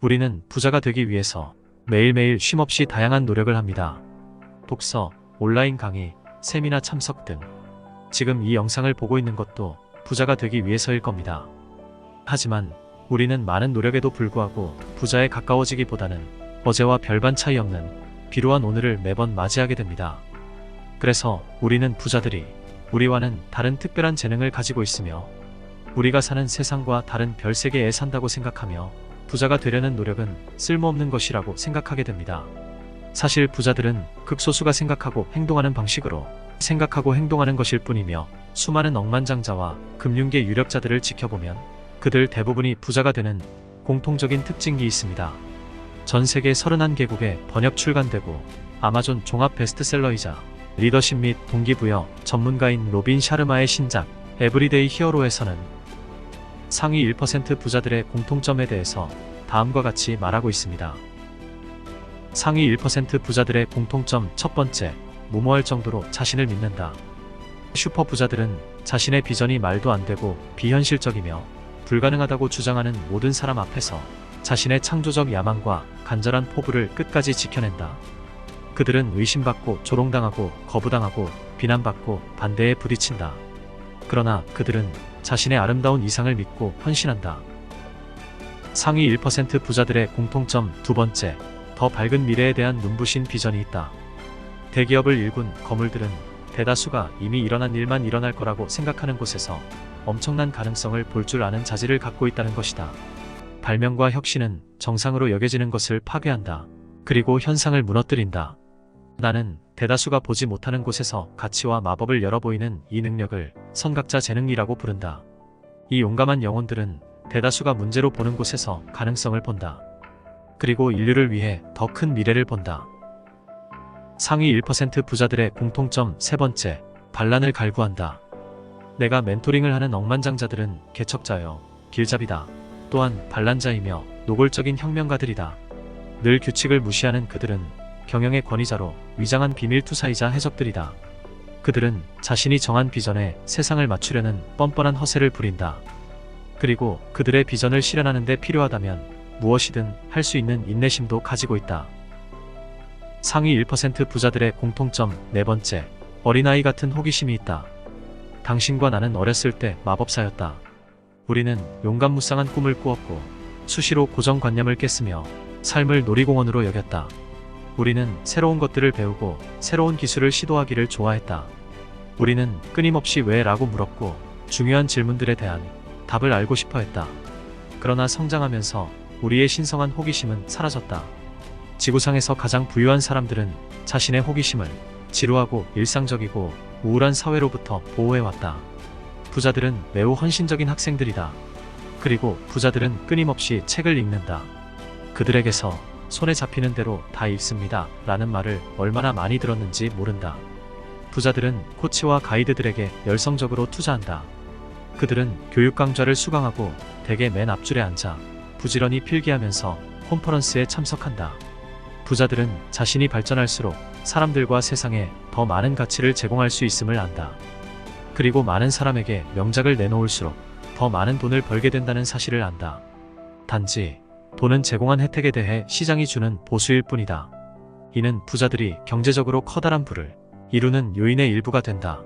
우리는 부자가 되기 위해서 매일매일 쉼없이 다양한 노력을 합니다. 독서, 온라인 강의, 세미나 참석 등. 지금 이 영상을 보고 있는 것도 부자가 되기 위해서일 겁니다. 하지만 우리는 많은 노력에도 불구하고 부자에 가까워지기보다는 어제와 별반 차이 없는 비루한 오늘을 매번 맞이하게 됩니다. 그래서 우리는 부자들이 우리와는 다른 특별한 재능을 가지고 있으며 우리가 사는 세상과 다른 별세계에 산다고 생각하며 부자가 되려는 노력은 쓸모없는 것이라고 생각하게 됩니다. 사실 부자들은 극소수가 생각하고 행동하는 방식으로 생각하고 행동하는 것일 뿐이며 수많은 억만장자와 금융계 유력자들을 지켜보면 그들 대부분이 부자가 되는 공통적인 특징이 있습니다. 전 세계 31개국에 번역 출간되고 아마존 종합 베스트셀러이자 리더십 및 동기부여 전문가인 로빈 샤르마의 신작 에브리데이 히어로에서는 상위 1% 부자들의 공통점에 대해서 다음과 같이 말하고 있습니다. 상위 1% 부자들의 공통점 첫 번째, 무모할 정도로 자신을 믿는다. 슈퍼 부자들은 자신의 비전이 말도 안 되고 비현실적이며 불가능하다고 주장하는 모든 사람 앞에서 자신의 창조적 야망과 간절한 포부를 끝까지 지켜낸다. 그들은 의심받고 조롱당하고 거부당하고 비난받고 반대에 부딪힌다. 그러나 그들은 자신의 아름다운 이상을 믿고 헌신한다. 상위 1% 부자들의 공통점 두 번째, 더 밝은 미래에 대한 눈부신 비전이 있다. 대기업을 일군 거물들은 대다수가 이미 일어난 일만 일어날 거라고 생각하는 곳에서 엄청난 가능성을 볼 줄 아는 자질을 갖고 있다는 것이다. 발명과 혁신은 정상으로 여겨지는 것을 파괴한다. 그리고 현상을 무너뜨린다. 나는 대다수가 보지 못하는 곳에서 가치와 마법을 열어보이는 이 능력을 선각자 재능이라고 부른다. 이 용감한 영혼들은 대다수가 문제로 보는 곳에서 가능성을 본다. 그리고 인류를 위해 더 큰 미래를 본다. 상위 1% 부자들의 공통점 세 번째, 반란을 갈구한다. 내가 멘토링을 하는 억만장자들은 개척자여, 길잡이다. 또한 반란자이며 노골적인 혁명가들이다. 늘 규칙을 무시하는 그들은 경영의 권위자로 위장한 비밀투사이자 해적들이다. 그들은 자신이 정한 비전에 세상을 맞추려는 뻔뻔한 허세를 부린다. 그리고 그들의 비전을 실현하는 데 필요하다면 무엇이든 할 수 있는 인내심도 가지고 있다. 상위 1% 부자들의 공통점 네 번째, 어린아이 같은 호기심이 있다. 당신과 나는 어렸을 때 마법사였다. 우리는 용감무쌍한 꿈을 꾸었고 수시로 고정관념을 깼으며 삶을 놀이공원으로 여겼다. 우리는 새로운 것들을 배우고 새로운 기술을 시도하기를 좋아했다. 우리는 끊임없이 왜? 라고 물었고 중요한 질문들에 대한 답을 알고 싶어 했다. 그러나 성장하면서 우리의 신성한 호기심은 사라졌다. 지구상에서 가장 부유한 사람들은 자신의 호기심을 지루하고 일상적이고 우울한 사회로부터 보호해왔다. 부자들은 매우 헌신적인 학생들이다. 그리고 부자들은 끊임없이 책을 읽는다. 그들에게서 손에 잡히는 대로 다 읽습니다. 라는 말을 얼마나 많이 들었는지 모른다. 부자들은 코치와 가이드들에게 열성적으로 투자한다. 그들은 교육 강좌를 수강하고 대개 맨 앞줄에 앉아 부지런히 필기하면서 콘퍼런스에 참석한다. 부자들은 자신이 발전할수록 사람들과 세상에 더 많은 가치를 제공할 수 있음을 안다. 그리고 많은 사람에게 명작을 내놓을수록 더 많은 돈을 벌게 된다는 사실을 안다. 단지 돈은 제공한 혜택에 대해 시장이 주는 보수일 뿐이다. 이는 부자들이 경제적으로 커다란 부를 이루는 요인의 일부가 된다.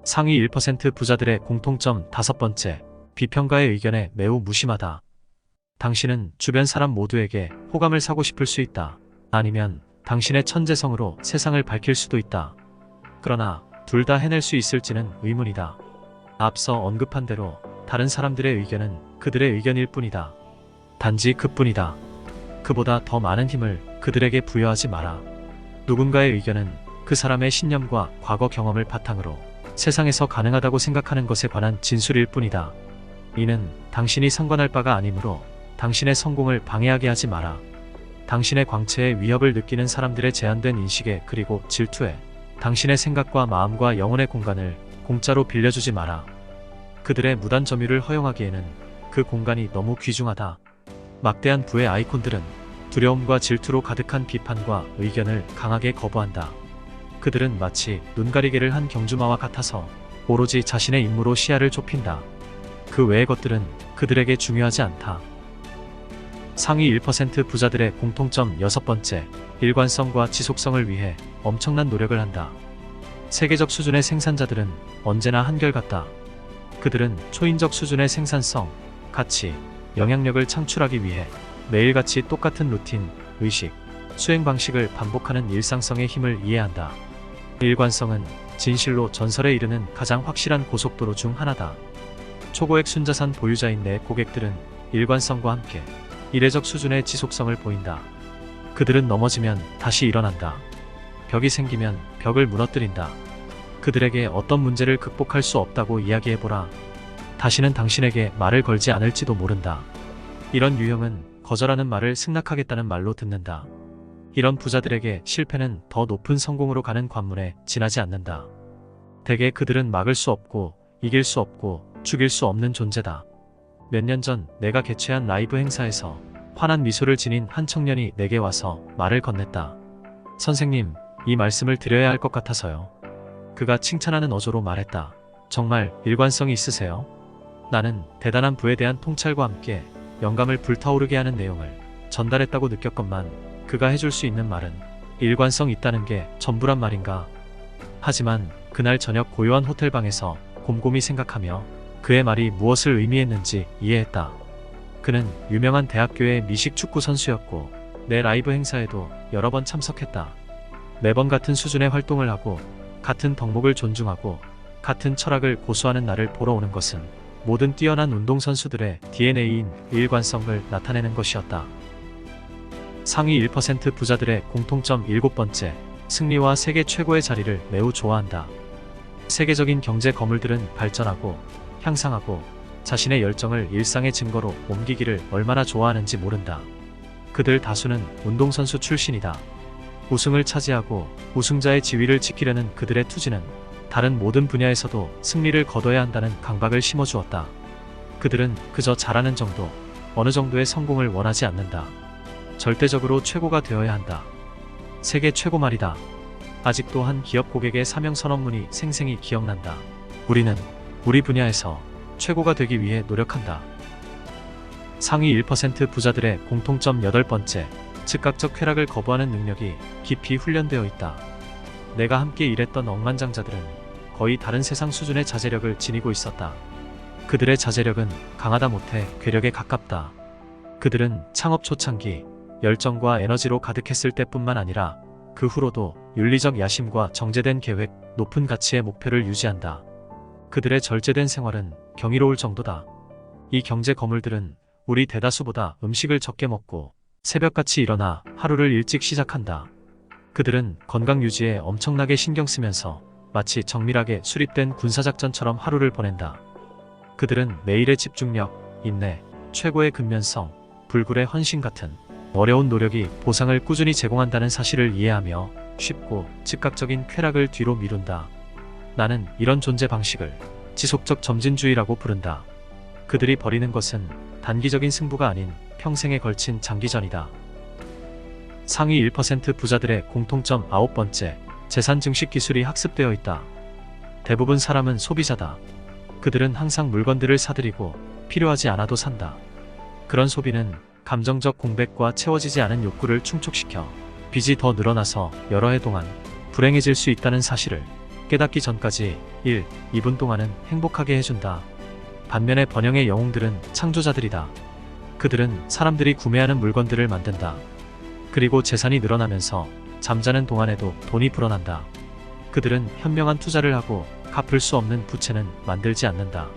상위 1% 부자들의 공통점 다섯 번째, 비평가의 의견에 매우 무심하다. 당신은 주변 사람 모두에게 호감을 사고 싶을 수 있다. 아니면 당신의 천재성으로 세상을 밝힐 수도 있다. 그러나 둘 다 해낼 수 있을지는 의문이다. 앞서 언급한 대로 다른 사람들의 의견은 그들의 의견일 뿐이다. 단지 그뿐이다. 그보다 더 많은 힘을 그들에게 부여하지 마라. 누군가의 의견은 그 사람의 신념과 과거 경험을 바탕으로 세상에서 가능하다고 생각하는 것에 관한 진술일 뿐이다. 이는 당신이 상관할 바가 아니므로 당신의 성공을 방해하게 하지 마라. 당신의 광채에 위협을 느끼는 사람들의 제한된 인식에 그리고 질투에 당신의 생각과 마음과 영혼의 공간을 공짜로 빌려주지 마라. 그들의 무단 점유를 허용하기에는 그 공간이 너무 귀중하다. 막대한 부의 아이콘들은 두려움과 질투로 가득한 비판과 의견을 강하게 거부한다. 그들은 마치 눈가리개를 한 경주마와 같아서 오로지 자신의 임무로 시야를 좁힌다. 그 외의 것들은 그들에게 중요하지 않다. 상위 1% 부자들의 공통점 여섯 번째, 일관성과 지속성을 위해 엄청난 노력을 한다. 세계적 수준의 생산자들은 언제나 한결같다. 그들은 초인적 수준의 생산성, 가치, 영향력을 창출하기 위해 매일같이 똑같은 루틴, 의식, 수행 방식을 반복하는 일상성의 힘을 이해한다. 일관성은 진실로 전설에 이르는 가장 확실한 고속도로 중 하나다. 초고액 순자산 보유자인 내 고객들은 일관성과 함께 이례적 수준의 지속성을 보인다. 그들은 넘어지면 다시 일어난다. 벽이 생기면 벽을 무너뜨린다. 그들에게 어떤 문제를 극복할 수 없다고 이야기해보라. 다시는 당신에게 말을 걸지 않을지도 모른다. 이런 유형은 거절하는 말을 승낙하겠다는 말로 듣는다. 이런 부자들에게 실패는 더 높은 성공으로 가는 관문에 지나지 않는다. 대개 그들은 막을 수 없고 이길 수 없고 죽일 수 없는 존재다. 몇 년 전 내가 개최한 라이브 행사에서 환한 미소를 지닌 한 청년이 내게 와서 말을 건넸다. 선생님, 이 말씀을 드려야 할 것 같아서요. 그가 칭찬하는 어조로 말했다. 정말 일관성이 있으세요? 나는 대단한 부에 대한 통찰과 함께 영감을 불타오르게 하는 내용을 전달했다고 느꼈건만 그가 해줄 수 있는 말은 일관성 있다는 게 전부란 말인가. 하지만 그날 저녁 고요한 호텔방에서 곰곰이 생각하며 그의 말이 무엇을 의미했는지 이해했다. 그는 유명한 대학교의 미식 축구 선수였고 내 라이브 행사에도 여러 번 참석했다. 매번 같은 수준의 활동을 하고 같은 덕목을 존중하고 같은 철학을 고수하는 나를 보러 오는 것은 모든 뛰어난 운동선수들의 DNA인 일관성을 나타내는 것이었다. 상위 1% 부자들의 공통점 일곱 번째, 승리와 세계 최고의 자리를 매우 좋아한다. 세계적인 경제 거물들은 발전하고 향상하고 자신의 열정을 일상의 증거로 옮기기를 얼마나 좋아하는지 모른다. 그들 다수는 운동선수 출신이다. 우승을 차지하고 우승자의 지위를 지키려는 그들의 투지는 다른 모든 분야에서도 승리를 거둬야 한다는 강박을 심어주었다. 그들은 그저 잘하는 정도, 어느 정도의 성공을 원하지 않는다. 절대적으로 최고가 되어야 한다. 세계 최고 말이다. 아직도 한 기업 고객의 사명 선언문이 생생히 기억난다. 우리는 우리 분야에서 최고가 되기 위해 노력한다. 상위 1% 부자들의 공통점 여덟 번째, 즉각적 쾌락을 거부하는 능력이 깊이 훈련되어 있다. 내가 함께 일했던 억만장자들은 거의 다른 세상 수준의 자제력을 지니고 있었다. 그들의 자제력은 강하다 못해 괴력에 가깝다. 그들은 창업 초창기 열정과 에너지로 가득했을 때뿐만 아니라 그 후로도 윤리적 야심과 정제된 계획, 높은 가치의 목표를 유지한다. 그들의 절제된 생활은 경이로울 정도다. 이 경제 거물들은 우리 대다수보다 음식을 적게 먹고 새벽같이 일어나 하루를 일찍 시작한다. 그들은 건강 유지에 엄청나게 신경 쓰면서 마치 정밀하게 수립된 군사작전처럼 하루를 보낸다. 그들은 매일의 집중력, 인내, 최고의 근면성, 불굴의 헌신 같은 어려운 노력이 보상을 꾸준히 제공한다는 사실을 이해하며 쉽고 즉각적인 쾌락을 뒤로 미룬다. 나는 이런 존재 방식을 지속적 점진주의라고 부른다. 그들이 벌이는 것은 단기적인 승부가 아닌 평생에 걸친 장기전이다. 상위 1% 부자들의 공통점 아홉 번째, 재산 증식 기술이 학습되어 있다. 대부분 사람은 소비자다. 그들은 항상 물건들을 사들이고 필요하지 않아도 산다. 그런 소비는 감정적 공백과 채워지지 않은 욕구를 충족시켜 빚이 더 늘어나서 여러 해 동안 불행해질 수 있다는 사실을 깨닫기 전까지 1, 2분 동안은 행복하게 해준다. 반면에 번영의 영웅들은 창조자들이다. 그들은 사람들이 구매하는 물건들을 만든다. 그리고 재산이 늘어나면서 잠자는 동안에도 돈이 불어난다. 그들은 현명한 투자를 하고 갚을 수 없는 부채는 만들지 않는다.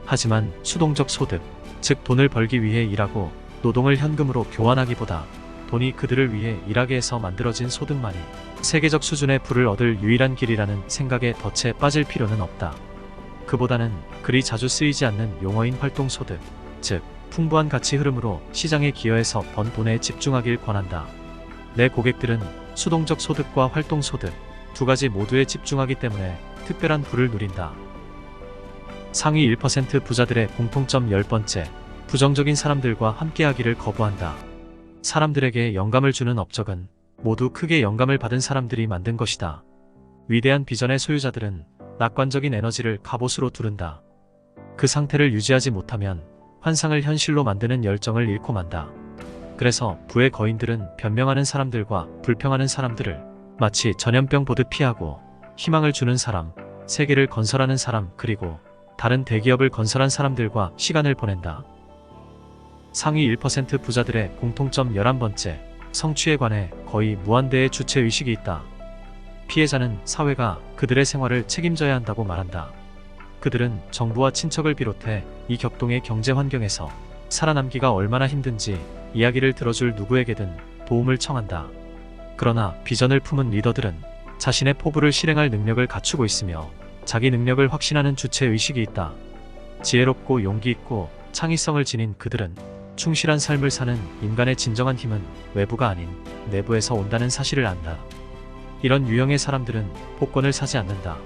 하지만 수동적 소득, 즉 돈을 벌기 위해 일하고 노동을 현금으로 교환하기보다 돈이 그들을 위해 일하게 해서 만들어진 소득만이 세계적 수준의 부를 얻을 유일한 길이라는 생각에 덫에 빠질 필요는 없다. 그보다는 그리 자주 쓰이지 않는 용어인 활동소득, 즉 풍부한 가치 흐름으로 시장에 기여해서 번 돈에 집중하길 권한다. 내 고객들은 수동적 소득과 활동소득 두 가지 모두에 집중하기 때문에 특별한 부를 누린다. 상위 1% 부자들의 공통점 10번째, 부정적인 사람들과 함께하기를 거부한다. 사람들에게 영감을 주는 업적은 모두 크게 영감을 받은 사람들이 만든 것이다. 위대한 비전의 소유자들은 낙관적인 에너지를 갑옷으로 두른다. 그 상태를 유지하지 못하면 환상을 현실로 만드는 열정을 잃고 만다. 그래서 부의 거인들은 변명하는 사람들과 불평하는 사람들을 마치 전염병 보듯 피하고 희망을 주는 사람, 세계를 건설하는 사람, 그리고 다른 대기업을 건설한 사람들과 시간을 보낸다. 상위 1% 부자들의 공통점 11번째, 성취에 관해 거의 무한대의 주체의식이 있다. 피해자는 사회가 그들의 생활을 책임져야 한다고 말한다. 그들은 정부와 친척을 비롯해 이 격동의 경제 환경에서 살아남기가 얼마나 힘든지 이야기를 들어줄 누구에게든 도움을 청한다. 그러나 비전을 품은 리더들은 자신의 포부를 실행할 능력을 갖추고 있으며 자기 능력을 확신하는 주체의식이 있다. 지혜롭고 용기 있고 창의성을 지닌 그들은 충실한 삶을 사는 인간의 진정한 힘은 외부가 아닌 내부에서 온다는 사실을 안다. 이런 유형의 사람들은 복권을 사지 않는다.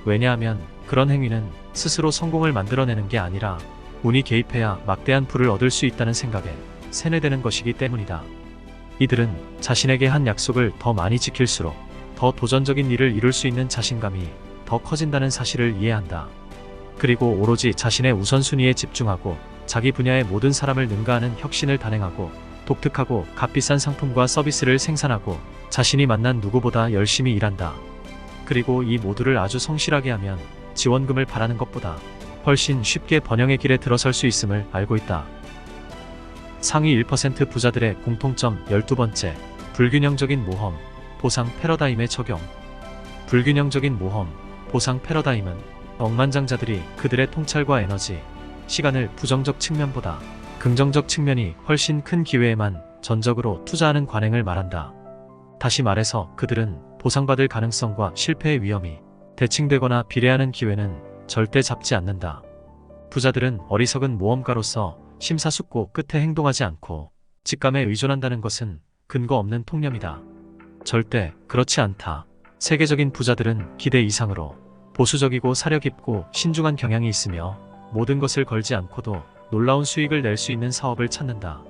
왜냐하면 그런 행위는 스스로 성공을 만들어내는 게 아니라 운이 개입해야 막대한 부를 얻을 수 있다는 생각에 세뇌되는 것이기 때문이다. 이들은 자신에게 한 약속을 더 많이 지킬수록 더 도전적인 일을 이룰 수 있는 자신감이 더 커진다는 사실을 이해한다. 그리고 오로지 자신의 우선순위에 집중하고 자기 분야의 모든 사람을 능가하는 혁신을 단행하고 독특하고 값비싼 상품과 서비스를 생산하고 자신이 만난 누구보다 열심히 일한다. 그리고 이 모두를 아주 성실하게 하면 지원금을 바라는 것보다 훨씬 쉽게 번영의 길에 들어설 수 있음을 알고 있다. 상위 1% 부자들의 공통점 12번째, 불균형적인 모험, 보상 패러다임의 적용. 불균형적인 모험, 보상 패러다임은 억만장자들이 그들의 통찰과 에너지, 시간을 부정적 측면보다 긍정적 측면이 훨씬 큰 기회에만 전적으로 투자하는 관행을 말한다. 다시 말해서 그들은 보상받을 가능성과 실패의 위험이 대칭되거나 비례하는 기회는 절대 잡지 않는다. 부자들은 어리석은 모험가로서 심사숙고 끝에 행동하지 않고 직감에 의존한다는 것은 근거 없는 통념이다. 절대 그렇지 않다. 세계적인 부자들은 기대 이상으로 보수적이고 사려 깊고 신중한 경향이 있으며 모든 것을 걸지 않고도 놀라운 수익을 낼 수 있는 사업을 찾는다.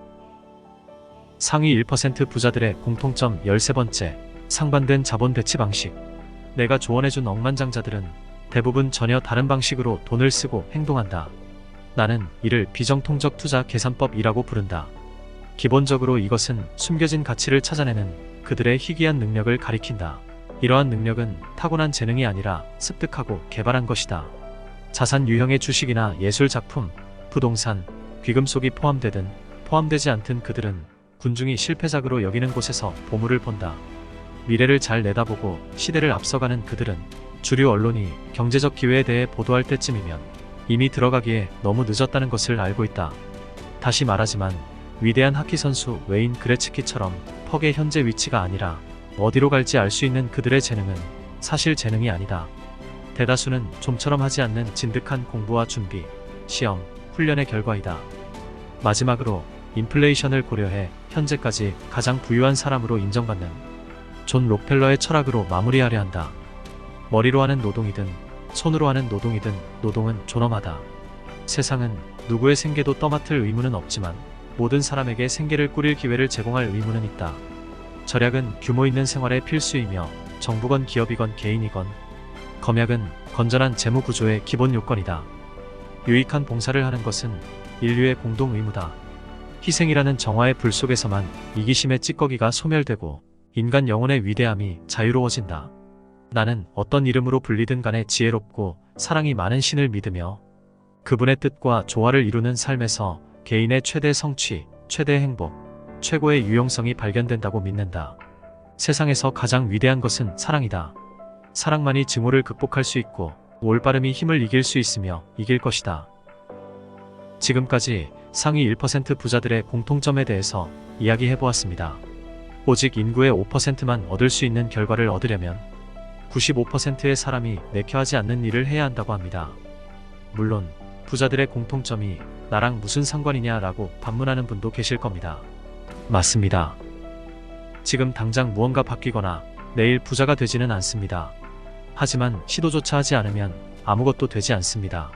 상위 1% 부자들의 공통점 13번째, 상반된 자본 배치 방식. 내가 조언해준 억만장자들은 대부분 전혀 다른 방식으로 돈을 쓰고 행동한다. 나는 이를 비정통적 투자 계산법이라고 부른다. 기본적으로 이것은 숨겨진 가치를 찾아내는 그들의 희귀한 능력을 가리킨다. 이러한 능력은 타고난 재능이 아니라 습득하고 개발한 것이다. 자산 유형의 주식이나 예술 작품, 부동산, 귀금속이 포함되든 포함되지 않든 그들은 군중이 실패작으로 여기는 곳에서 보물을 본다. 미래를 잘 내다보고 시대를 앞서가는 그들은 주류 언론이 경제적 기회에 대해 보도할 때쯤이면 이미 들어가기에 너무 늦었다는 것을 알고 있다. 다시 말하지만 위대한 하키 선수 웨인 그레츠키처럼 퍽의 현재 위치가 아니라 어디로 갈지 알 수 있는 그들의 재능은 사실 재능이 아니다. 대다수는 좀처럼 하지 않는 진득한 공부와 준비, 시험, 훈련의 결과이다. 마지막으로 인플레이션을 고려해 현재까지 가장 부유한 사람으로 인정받는 존 록펠러의 철학으로 마무리하려 한다. 머리로 하는 노동이든 손으로 하는 노동이든 노동은 존엄하다. 세상은 누구의 생계도 떠맡을 의무는 없지만 모든 사람에게 생계를 꾸릴 기회를 제공할 의무는 있다. 절약은 규모 있는 생활의 필수이며 정부건 기업이건 개인이건 검약은 건전한 재무 구조의 기본 요건이다. 유익한 봉사를 하는 것은 인류의 공동 의무다. 희생이라는 정화의 불 속에서만 이기심의 찌꺼기가 소멸되고 인간 영혼의 위대함이 자유로워진다. 나는 어떤 이름으로 불리든 간에 지혜롭고 사랑이 많은 신을 믿으며 그분의 뜻과 조화를 이루는 삶에서 개인의 최대 성취, 최대 행복, 최고의 유용성이 발견된다고 믿는다. 세상에서 가장 위대한 것은 사랑이다. 사랑만이 증오를 극복할 수 있고 올바름이 힘을 이길 수 있으며 이길 것이다. 지금까지 상위 1% 부자들의 공통점에 대해서 이야기해보았습니다. 오직 인구의 5%만 얻을 수 있는 결과를 얻으려면 95%의 사람이 내켜하지 않는 일을 해야 한다고 합니다. 물론 부자들의 공통점이 나랑 무슨 상관이냐 라고 반문하는 분도 계실 겁니다. 맞습니다. 지금 당장 무언가 바뀌거나 내일 부자가 되지는 않습니다. 하지만 시도조차 하지 않으면 아무것도 되지 않습니다.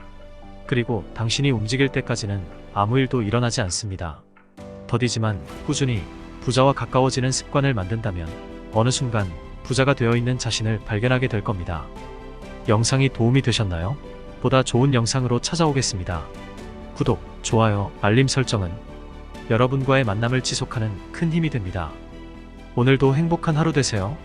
그리고 당신이 움직일 때까지는 아무 일도 일어나지 않습니다. 더디지만 꾸준히 부자와 가까워지는 습관을 만든다면 어느 순간 부자가 되어 있는 자신을 발견하게 될 겁니다. 영상이 도움이 되셨나요? 보다 좋은 영상으로 찾아오겠습니다. 구독, 좋아요, 알림 설정은 여러분과의 만남을 지속하는 큰 힘이 됩니다. 오늘도 행복한 하루 되세요.